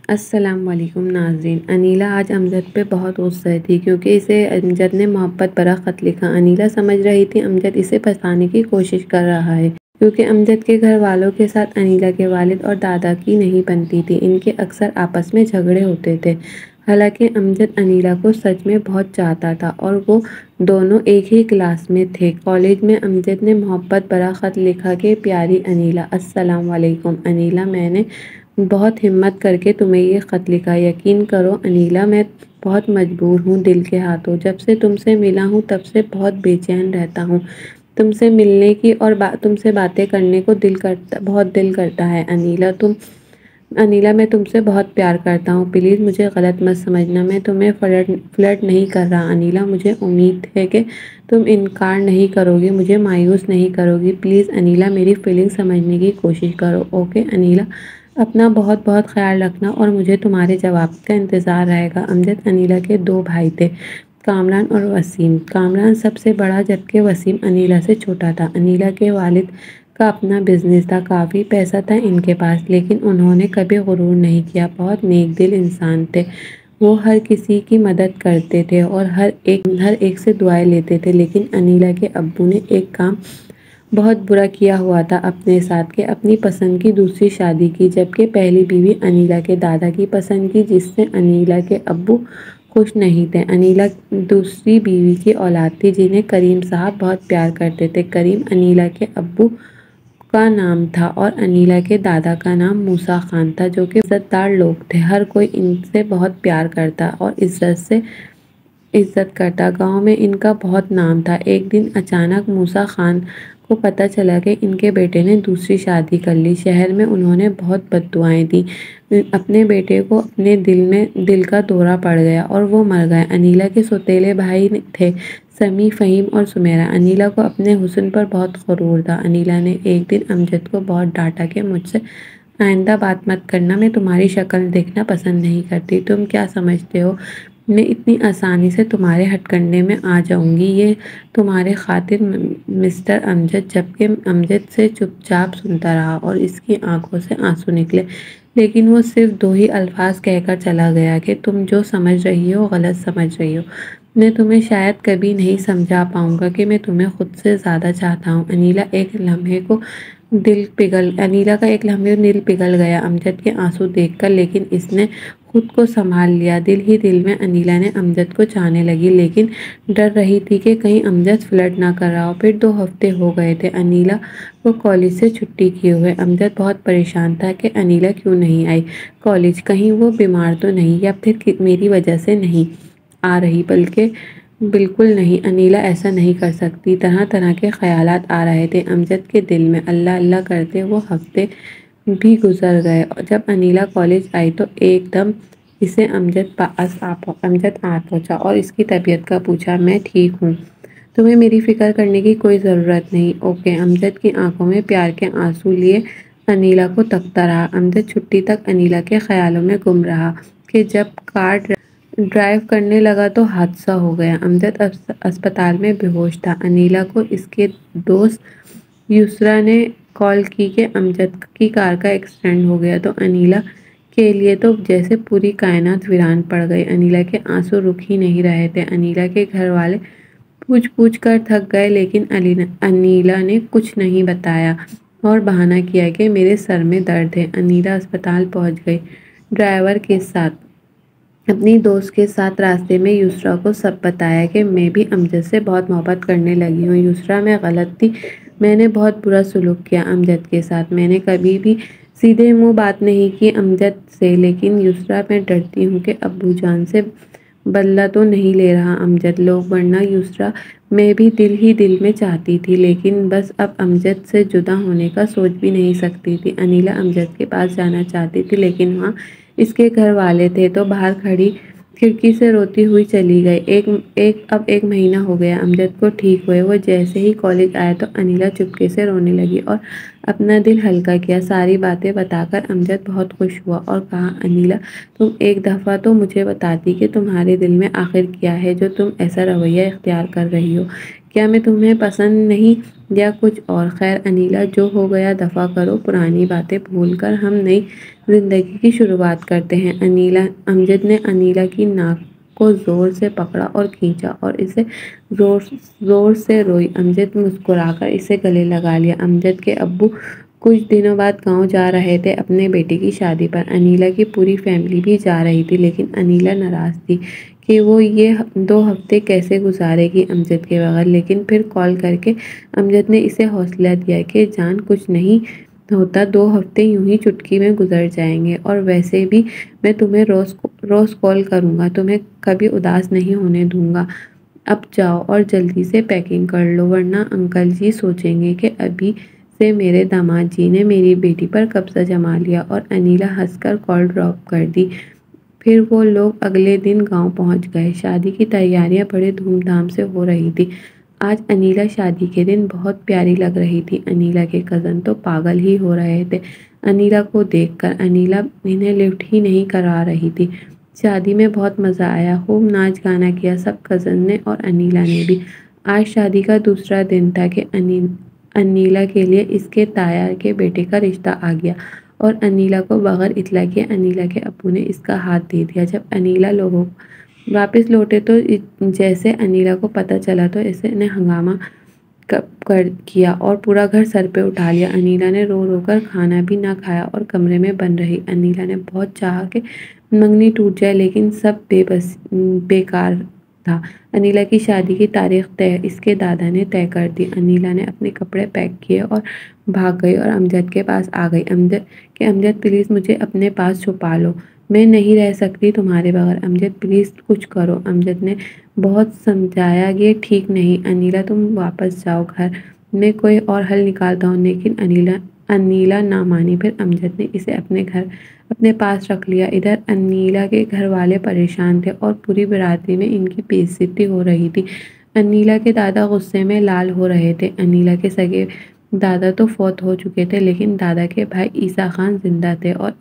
السلام علیکم ناظرین۔ انیلا آج امجد پہ بہت غصہ تھی کیونکہ اسے امجد نے محبت بھرا خط لکھا۔ انیلا سمجھ رہی تھی امجد اسے پھنسانے کی کوشش کر رہا ہے کیونکہ امجد کے گھر والوں کے ساتھ انیلا کے والد اور دادا کی نہیں بنتی تھی۔ ان کے اکثر آپس میں جھگڑے ہوتے تھے۔ حالانکہ امجد انیلا کو سچ میں بہت چاہتا تھا اور وہ دونوں ایک ہی کلاس میں تھے۔ کالج میں امجد نے محبت بھرا خط لکھا کہ پیاری انیلا، السلام علیکم انیلا، میں نے بہت ہمت کر کے تمہیں یہ خط لکھا۔ یقین کرو انیلا، میں بہت مجبور ہوں دل کے ہاتھوں۔ جب سے تم سے ملا ہوں تب سے بہت بے چین رہتا ہوں۔ تم سے ملنے کی اور تم سے باتیں کرنے کو بہت دل کرتا ہے انیلا، میں تم سے بہت پیار کرتا ہوں۔ پلیز مجھے غلط مت سمجھنا، میں تمہیں فلرٹ نہیں کر رہا انیلا۔ مجھے امید ہے کہ تم انکار نہیں کرو گی، مجھے مایوس نہیں کرو گی۔ پلیز انیلا، میری فیلنگ سمجھنے کی کوشش کرو۔ اوکے انیلا، اپنا بہت بہت خیال رکھنا اور مجھے تمہارے جواب کا انتظار رہے گا۔ امجد انیلا کے دو بھائی تھے، کامران اور وسیم۔ کامران سب سے بڑا جبکہ وسیم انیلا سے چھوٹا تھا۔ انیلا کے والد کا اپنا بزنس تھا، کافی پیسہ تھا ان کے پاس، لیکن انہوں نے کبھی غرور نہیں کیا۔ بہت نیک دل انسان تھے وہ، ہر کسی کی مدد کرتے تھے اور ہر ایک سے دعائیں لیتے تھے۔ لیکن انیلا کے ابو نے ایک کام بہت برا کیا ہوا تھا اپنے ساتھ کہ اپنی پسند کی دوسری شادی کی، جبکہ پہلی بیوی انیلا کے دادا کی پسند کی جس سے انیلا کے ابو خوش نہیں تھے۔ انیلا دوسری بیوی کی اولاد تھی جنہیں کریم صاحب بہت پیار کرتے تھے۔ کریم انیلا کے ابو کا نام تھا اور انیلا کے دادا کا نام موسیٰ خان تھا، جو کہ عزت دار لوگ تھے۔ ہر کوئی ان سے بہت پیار کرتا اور عزت کرتا۔ گاؤں میں ان کا بہت نام تھا۔ ایک دن اچانک موسیٰ خان کو پتہ چلا کہ ان کے بیٹے نے دوسری شادی کر لی۔ شہر میں انہوں نے بہت بد دعائیں دیں۔ اپنے بیٹے کو اپنے دل کا دورہ پڑ گیا اور وہ مر گئے۔ انیلا کے سوتیلے بھائی تھے سمیع، فہیم اور سمیرہ۔ انیلا کو اپنے حسن پر بہت غرور تھا۔ انیلا نے ایک دن امجد کو بہت ڈانٹا کہ مجھ سے آئندہ بات مت کرنا، میں تمہاری شکل دیکھنا پسند نہیں کرتی۔ تم کیا سمجھتے ہو میں اتنی آسانی سے تمہارے ہتھ کنڈے میں آ جاؤں گی؟ یہ تمہارے خاطر مسٹر امجد۔ جبکہ امجد سے چپ چاپ سنتا رہا اور اس کی آنکھوں سے آنسو نکلے، لیکن وہ صرف دو ہی الفاظ کہہ کر چلا گیا کہ تم جو سمجھ رہی ہو غلط سمجھ رہی ہو۔ میں تمہیں شاید کبھی نہیں سمجھا پاؤں گا کہ میں تمہیں خود سے زیادہ چاہتا ہوں۔ انیلا کا ایک لمحے دل پگھل گیا امجد کے آنسو دیکھ کر، لیکن اس نے خود کو سنبھال لیا۔ دل ہی دل میں انیلا نے امجد کو چاہنے لگی، لیکن ڈر رہی تھی کہ کہیں امجد فلرٹ نہ کر رہا ہو۔ پھر 2 ہفتے ہو گئے تھے انیلا کو کالج سے چھٹی کیے ہوئے۔ امجد بہت پریشان تھا کہ انیلا کیوں نہیں آئی کالج، کہیں وہ بیمار تو نہیں یا پھر میری وجہ سے نہیں آ رہی۔ بالکل نہیں، انیلا ایسا نہیں کر سکتی۔ طرح طرح کے خیالات آ رہے تھے امجد کے دل میں۔ اللہ اللہ کرتے وہ ہفتے بھی گزر گئے۔ جب انیلا کالج آئی تو ایک دم اسے امجد آ پہنچا اور اس کی طبیعت کا پوچھا۔ میں ٹھیک ہوں، تمہیں میری فکر کرنے کی کوئی ضرورت نہیں۔ اوکے۔ امجد کی آنکھوں میں پیار کے آنسو لیے انیلا کو تکتا رہا۔ امجد چھٹی تک انیلا کے خیالوں میں گم رہا کہ جب کار ڈرائیو کرنے لگا تو حادثہ ہو گیا۔ امجد اسپتال میں بے ہوش تھا۔ انیلا کو اس کے دوست یسریٰ نے کال کی کہ امجد کی کار کا ایکسیڈنٹ ہو گیا، تو انیلا کے لیے تو جیسے پوری کائنات ویران پڑ گئی۔ انیلا کے آنسو رک ہی نہیں رہے تھے۔ انیلا کے گھر والے پوچھ کر تھک گئے، لیکن انیلا نے کچھ نہیں بتایا اور بہانہ کیا کہ میرے سر میں درد ہے۔ انیلا اسپتال پہنچ گئی ڈرائیور کے ساتھ۔ اپنی دوست کے ساتھ راستے میں یسریٰ کو سب بتایا کہ میں بھی امجد سے بہت محبت کرنے لگی ہوں۔ یسریٰ، میں غلط تھی، میں نے بہت برا سلوک کیا امجد کے ساتھ۔ میں نے کبھی بھی سیدھے منہ بات نہیں کی امجد سے، لیکن یسریٰ میں ڈرتی ہوں کہ ابو جان سے بدلہ تو نہیں لے رہا امجد لوگ، ورنہ یسریٰ میں بھی دل ہی دل میں چاہتی تھی، لیکن بس اب امجد سے جدا ہونے کا سوچ بھی نہیں سکتی تھی۔ انیلا امجد کے پاس جانا چاہتی تھی، لیکن وہاں اس کے گھر والے تھے، تو باہر کھڑی کھڑکی سے روتی ہوئی چلی گئی۔ اب 1 مہینہ ہو گیا امجد کو ٹھیک ہوئے۔ وہ جیسے ہی کالج آیا تو انیلا چپکے سے رونے لگی اور اپنا دل ہلکا کیا۔ ساری باتیں بتا کر امجد بہت خوش ہوا اور کہا، انیلا، تم ایک دفعہ تو مجھے بتاتی کہ تمہارے دل میں آخر کیا ہے جو تم ایسا رویہ اختیار کر رہی ہو؟ کیا میں تمہیں پسند نہیں یا کچھ اور؟ خیر انیلا، جو ہو گیا دفع کرو، پرانی باتیں بھول کر ہم نئی زندگی کی شروعات کرتے ہیں۔ امجد نے انیلا کی ناک کو زور سے پکڑا اور کھینچا اور اسے زور سے روئی۔ امجد مسکرا کر اسے گلے لگا لیا۔ امجد کے ابو کچھ دنوں بعد گاؤں جا رہے تھے اپنے بیٹے کی شادی پر۔ انیلا کی پوری فیملی بھی جا رہی تھی، لیکن انیلا ناراض تھی کہ وہ یہ 2 ہفتے کیسے گزارے گی امجد کے بغیر۔ لیکن پھر کال کر کے امجد نے اسے حوصلہ دیا کہ جان، کچھ نہیں ہوتا، 2 ہفتے یوں ہی چٹکی میں گزر جائیں گے، اور ویسے بھی میں تمہیں روز کال کروں گا، تمہیں کبھی اداس نہیں ہونے دوں گا۔ اب جاؤ اور جلدی سے پیکنگ کر لو، ورنہ انکل جی سوچیں گے کہ ابھی سے میرے داماد جی نے میری بیٹی پر قبضہ جما لیا۔ اور انیلا ہنس کر کال ڈراپ کر دی۔ پھر وہ لوگ اگلے دن گاؤں پہنچ گئے۔ شادی کی تیاریاں بڑے دھوم دھام سے ہو رہی تھی۔ آج انیلا شادی کے دن بہت پیاری لگ رہی تھی۔ انیلا کے کزن تو پاگل ہی ہو رہے تھے انیلا کو دیکھ کر۔ انیلا انہیں لفٹ ہی نہیں کرا رہی تھی۔ شادی میں بہت مزہ آیا، خوب ناچ گانا کیا سب کزن نے اور انیلا نے بھی۔ آج شادی کا دوسرا دن تھا کہ انیلا کے لیے اس کے تایا کے بیٹے کا رشتہ آ گیا، اور انیلا کو بغیر اطلاع کیے انیلا کے ابو نے اس کا ہاتھ دے دیا۔ جب انیلا لوگوں واپس لوٹے تو جیسے انیلا کو پتہ چلا تو اس نے ہنگامہ کیا اور پورا گھر سر پہ اٹھا لیا۔ انیلا نے رو رو کر کھانا بھی نہ کھایا اور کمرے میں بند رہی۔ انیلا نے بہت چاہا کہ منگنی ٹوٹ جائے، لیکن سب بیکار تھا۔ انیلا کی شادی کی تاریخ اس کے دادا نے طے کر دی۔ انیلا نے اپنے کپڑے پیک کیے اور بھاگ گئی اور امجد کے پاس آ گئی کہ امجد پلیز مجھے اپنے پاس چھپا لو، میں نہیں رہ سکتی تمہارے بغیر۔ امجد پلیز کچھ کرو۔ امجد نے بہت سمجھایا، یہ ٹھیک نہیں انیلا، تم واپس جاؤ گھر، میں کوئی اور حل نکالتا ہوں، لیکن انیلا نہ مانی۔ پھر امجد نے اسے اپنے پاس رکھ لیا۔ ادھر انیلا کے گھر والے پریشان تھے اور پوری برادری میں ان کی بے عزتی ہو رہی تھی۔ انیلا کے دادا غصے میں لال ہو رہے تھے۔ انیلا کے سگے دادا تو فوت ہو چکے تھے، لیکن دادا کے بھائی عیسیٰ خان زندہ تھے اور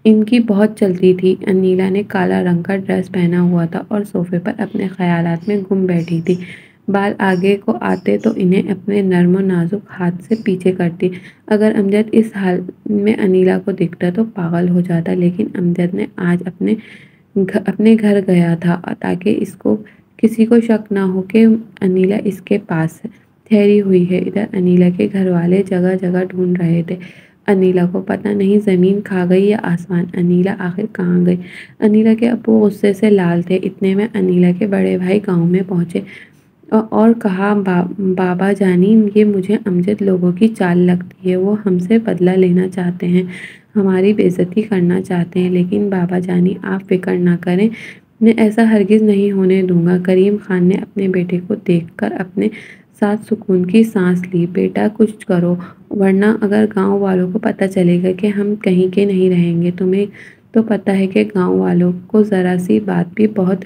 ان کی بہت چلتی تھی۔ انیلا نے کالا رنگ کا ڈریس پہنا ہوا تھا اور صوفے پر اپنے خیالات میں گم بیٹھی تھی۔ بال آگے کو آتے تو انہیں اپنے نرم و نازک ہاتھ سے پیچھے کرتی۔ اگر امجد اس حال میں انیلا کو دیکھتا تو پاگل ہو جاتا، لیکن امجد نے آج اپنے گھر گیا تھا تاکہ کسی کو شک نہ ہو کہ انیلا اس کے پاس ٹھہری ہوئی ہے۔ ادھر انیلا کے گھر والے جگہ جگہ ڈھونڈ رہے تھے۔ انیلا کو پتہ نہیں زمین کھا گئی یا آسمان، انیلا آخر کہاں گئی؟ انیلا کے ابو غصے سے لال تھے۔ اتنے میں انیلا کے بڑے بھائی گاؤں میں پہنچے اور کہا، بابا جانی، یہ مجھے امجد لوگوں کی چال لگتی ہے، وہ ہم سے بدلہ لینا چاہتے ہیں، ہماری بے عزتی کرنا چاہتے ہیں، لیکن بابا جانی آپ فکر نہ کریں، میں ایسا ہرگز نہیں ہونے دوں گا۔ کریم خان نے اپنے بیٹے کو دیکھ کر اپنے ساتھ سکون کی سانس لی۔ بیٹا کچھ کرو، ورنہ اگر گاؤں والوں کو پتہ چلے گا کہ ہم کہیں کے نہیں رہیں گے۔ تمہیں تو پتہ ہے کہ گاؤں والوں کو ذرا سی بات بھی بہت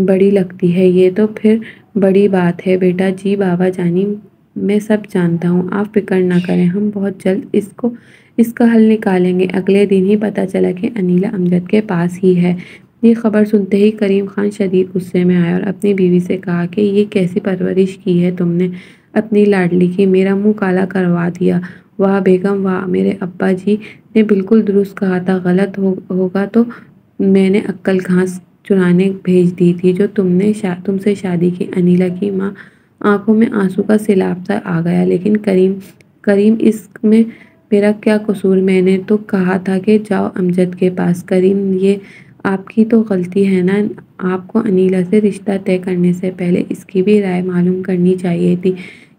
بڑی لگتی ہے، یہ تو پھر بڑی بات ہے۔ بیٹا جی بابا جانی، میں سب جانتا ہوں، آپ فکر نہ کریں، ہم بہت جلد اس کا حل نکالیں گے۔ اگلے دن ہی پتہ چلا کہ انیلا امجد کے پاس ہی ہے۔ یہ خبر سنتے ہی کریم خان شدید غصے میں آئے اور اپنی بیوی سے کہا کہ یہ کیسی پرورش کی ہے تم نے اپنی لاڈلی کی، میرا منہ کالا کروا دیا۔ واہ بیگم واہ، میرے ابا جی نے بالکل درست کہا تھا، غلط ہوگا تو میں نے عقل گھاس چرانے بھیج دی تھی جو تم سے شادی کی۔ انیلا کی ماں آنکھوں میں آنسو کا سیلاب سا آ گیا۔ لیکن کریم، اس میں میرا کیا قصور؟ میں نے تو کہا تھا کہ جاؤ امجد کے پاس۔ کریم، یہ آپ کی تو غلطی ہے نا، آپ کو انیلا سے رشتہ طے کرنے سے پہلے اس کی بھی رائے معلوم کرنی چاہیے تھی،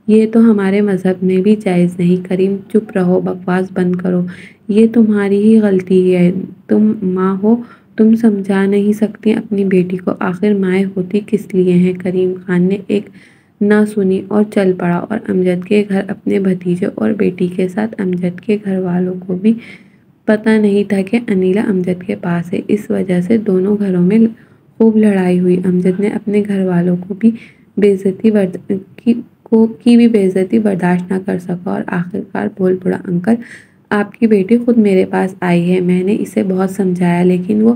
یہ تو ہمارے مذہب میں بھی جائز نہیں۔ کریم چپ رہو، بکواس بند کرو، یہ تمہاری ہی غلطی ہے، تم ماں ہو، تم سمجھا نہیں سکتی اپنی بیٹی کو، آخر مائیں ہوتی کس لیے ہیں؟ کریم خان نے ایک نہ سنی اور چل پڑا اور امجد کے گھر اپنے بھتیجے اور بیٹی کے ساتھ امجد کے گھر والوں کو بھی پتہ نہیں تھا کہ انیلا امجد کے پاس ہے۔ اس وجہ سے دونوں گھروں میں خوب لڑائی ہوئی۔ امجد نے اپنے گھر والوں کی بے عزتی برداشت نہ کر سکا اور آخرکار بول پڑا، انکل آپ کی بیٹی خود میرے پاس آئی ہے، میں نے اسے بہت سمجھایا لیکن وہ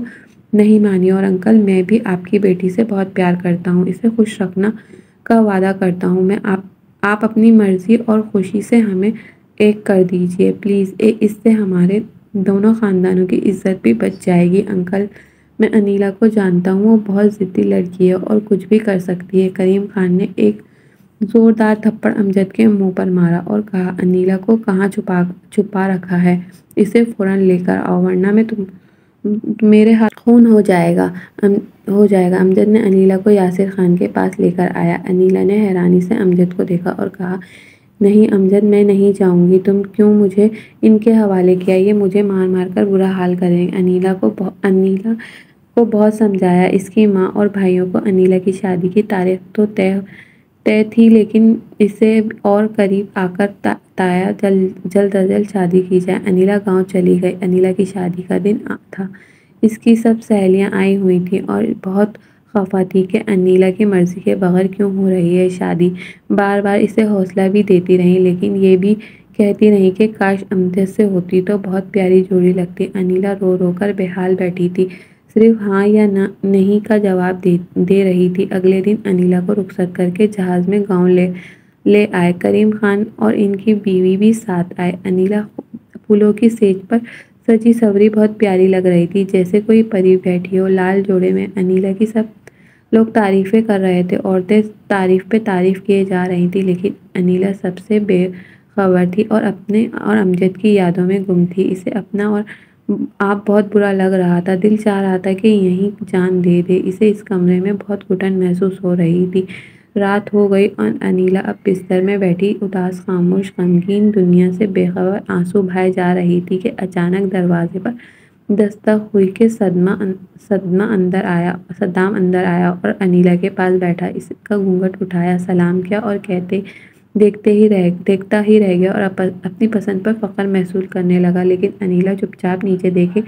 نہیں مانی، اور انکل میں بھی آپ کی بیٹی سے بہت پیار کرتا ہوں، اسے خوش رکھنا کا وعدہ کرتا ہوں میں آپ اپنی مرضی اور خوشی سے ہمیں ایک کر دیجیے پلیز۔ اس سے ہمارے دونوں خاندانوں کی عزت بھی بچ جائے گی انکل۔ میں انیلا کو جانتا ہوں، وہ بہت ضدی لڑکی ہے اور کچھ بھی کر سکتی ہے۔ کریم خان نے ایک زوردار تھپڑ امجد کے منہ پر مارا اور کہا، انیلا کو کہاں چھپا رکھا ہے؟ اسے فوراً لے کر آؤ ورنہ میں میرے ہاتھ خون ہو جائے گا۔ امجد نے انیلا کو یاسر خان کے پاس لے کر آیا۔ انیلا نے حیرانی سے امجد کو دیکھا اور کہا، نہیں امجد، میں نہیں جاؤں گی۔ تم کیوں مجھے ان کے حوالے کیا؟ یہ مجھے مار مار کر برا حال کریں گے۔ انیلا کو بہت سمجھایا۔ اس کی ماں اور بھائیوں کو انیلا کی شادی کی تاریخ تو طے تھی، لیکن اسے اور قریب آ کر تایا جلد از جلد شادی کی جائے۔ انیلا گاؤں چلی گئی۔ انیلا کی شادی کا دن تھا۔ اس کی سب سہیلیاں آئی ہوئی تھیں اور بہت خفا تھی کہ انیلا کی مرضی کے بغیر کیوں ہو رہی ہے شادی۔ بار بار اسے حوصلہ بھی دیتی رہیں، لیکن یہ بھی کہتی رہیں کہ کاش امجد سے ہوتی تو بہت پیاری جوڑی لگتی۔ انیلا رو رو کر بے حال بیٹھی تھی، صرف ہاں یا نہیں کا جواب دے رہی تھی۔ اگلے دن انیلا کو رخصت کر کے جہاز میں گاؤں لے آئے۔ کریم خان اور ان کی بیوی بھی ساتھ آئے۔ انیلا پھولوں کی سیج پر سجی سوری بہت پیاری لگ رہی تھی، جیسے کوئی پری بیٹھی ہو لال جوڑے میں۔ انیلا کی سب لوگ تعریفیں کر رہے تھے، عورتیں تعریف پہ تعریف کیے جا رہی تھی، لیکن انیلا سب سے بے خبر تھی اور اپنے اور امجد کی یادوں میں گم تھی۔ اسے اپنا اور آپ بہت برا لگ رہا تھا، دل چاہ رہا تھا کہ یہیں جان دے دے۔ اسے اس کمرے میں بہت گھٹن محسوس ہو رہی تھی۔ رات ہو گئی اور انیلا اب بستر میں بیٹھی اداس، خاموش، غمگین، دنیا سے بے خبر آنسو بہائے جا رہی تھی کہ اچانک دروازے پر دستک ہوئی کہ صدام اندر آیا اور انیلا کے پاس بیٹھا۔ اس کا گھونگھٹ اٹھایا، سلام کیا اور دیکھتا ہی رہ گیا اور اپنی پسند پر فخر محسوس کرنے لگا۔ لیکن انیلا چپ چاپ نیچے دیکھے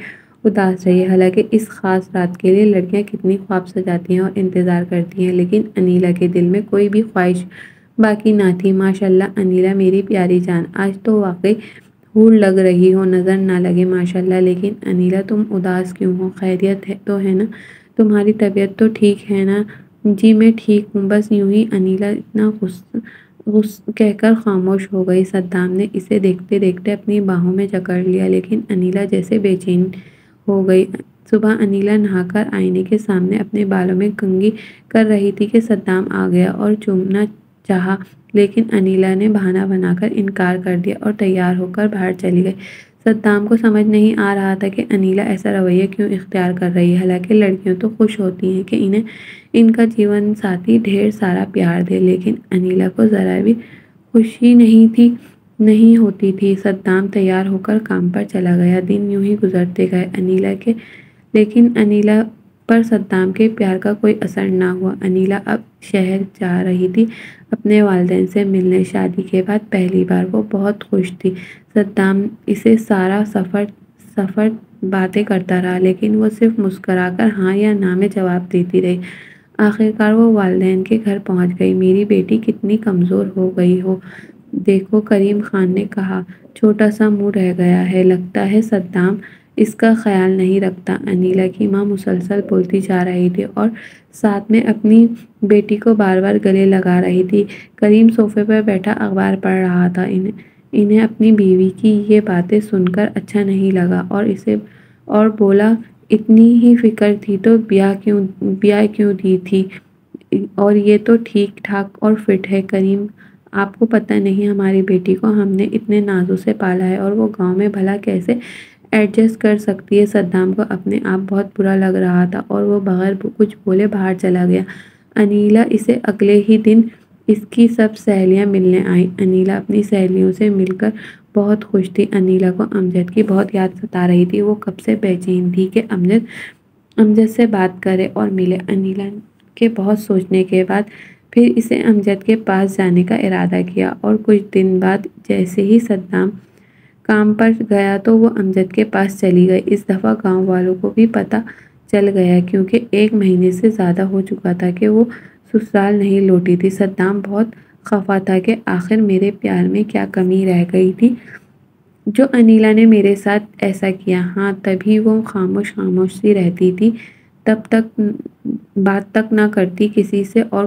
اداس رہی۔ حالانکہ اس خاص رات کے لیے لڑکیاں کتنی خواب سجاتی ہیں اور انتظار کرتی ہیں، لیکن انیلا کے دل میں کوئی بھی خواہش باقی نہ تھی۔ ماشاء اللہ انیلا میری پیاری جان، آج تو واقعی حور لگ رہی ہو، نظر نہ لگے ماشاء اللہ۔ لیکن انیلا تم اداس کیوں ہو؟ خیریت تو ہے نا؟ تمہاری طبیعت تو ٹھیک ہے نا؟ جی میں ٹھیک ہوں، بس یوں ہی۔ انیلا اتنا کہہ کر خاموش ہو گئی۔ صدام نے اسے دیکھتے دیکھتے اپنی باہوں میں جکڑ لیا، لیکن انیلا جیسے بے چین ہو گئی۔ صبح انیلا نہا کر آئینے کے سامنے اپنے بالوں میں کنگھی کر رہی تھی کہ صدام آ گیا اور چومنا چاہا، لیکن انیلا نے بہانہ بنا کر انکار کر دیا اور تیار ہو کر باہر چلی گئی۔ صدام کو سمجھ نہیں آ رہا تھا کہ انیلا ایسا رویہ کیوں اختیار کر رہی ہے۔ حالانکہ لڑکیاں تو خوش ہوتی ہیں کہ انہیں ان کا جیون ساتھی ڈھیر سارا پیار دے، لیکن انیلا کو ذرا بھی خوشی نہیں ہوتی تھی۔ صدام تیار ہو کر کام پر چلا گیا۔ دن یوں ہی گزرتے گئے، لیکن انیلا پر صدام کے پیار کا کوئی اثر نہ ہوا۔ انیلا اب شہر جا رہی تھی اپنے والدین سے ملنے۔ شادی کے بعد پہلی بار وہ بہت خوش تھی۔ صدام اسے سارا سفر باتیں کرتا رہا، لیکن وہ صرف مسکرا کر ہاں یا نہ میں جواب دیتی رہی۔ آخرکار وہ والدین کے گھر پہنچ گئی۔ میری بیٹی کتنی کمزور ہو گئی ہو دیکھو، کریم خان نے کہا۔ چھوٹا سا منہ رہ گیا ہے، لگتا ہے صدام اس کا خیال نہیں رکھتا۔ انیلا کی ماں مسلسل بولتی جا رہی تھی اور ساتھ میں اپنی بیٹی کو بار بار گلے لگا رہی تھی۔ کریم صوفے پر بیٹھا اخبار پڑھ رہا تھا۔ انہیں اپنی بیوی کی یہ باتیں سن کر اچھا نہیں لگا اور بولا، اتنی ہی فکر تھی تو بیاہ کیوں دی تھی؟ اور یہ تو ٹھیک ٹھاک اور فٹ ہے۔ کریم، آپ کو پتہ نہیں ہماری بیٹی کو ہم نے اتنے نازوں سے پالا ہے اور وہ گاؤں میں بھلا کیسے ایڈجسٹ کر سکتی ہے؟ صدام کو اپنے آپ بہت برا لگ رہا تھا اور وہ بغیر کچھ بولے باہر چلا گیا۔ انیلا اسے اگلے ہی دن اس کی سب سہیلیاں ملنے آئیں۔ انیلا اپنی سہیلیوں سے مل کر بہت خوش تھی۔ انیلا کو امجد کی بہت یاد ستا رہی تھی۔ وہ کب سے بے چین تھی کہ امجد سے بات کرے اور ملے۔ انیلا کے بہت سوچنے کے بعد پھر اسے امجد کے پاس جانے کا ارادہ کیا، اور کچھ دن بعد جیسے ہی صدام کام پر گیا تو وہ امجد کے پاس چلی گئی۔ اس دفعہ گاؤں والوں کو بھی پتہ چل گیا، کیونکہ 1 مہینے سے زیادہ ہو چکا تھا کہ وہ سسرال نہیں لوٹی تھی۔ صدام بہت خفا تھا کہ آخر میرے پیار میں کیا کمی رہ گئی تھی جو انیلا نے میرے ساتھ ایسا کیا۔ ہاں، تبھی وہ خاموش سی رہتی تھی، بات تک نہ کرتی کسی سے اور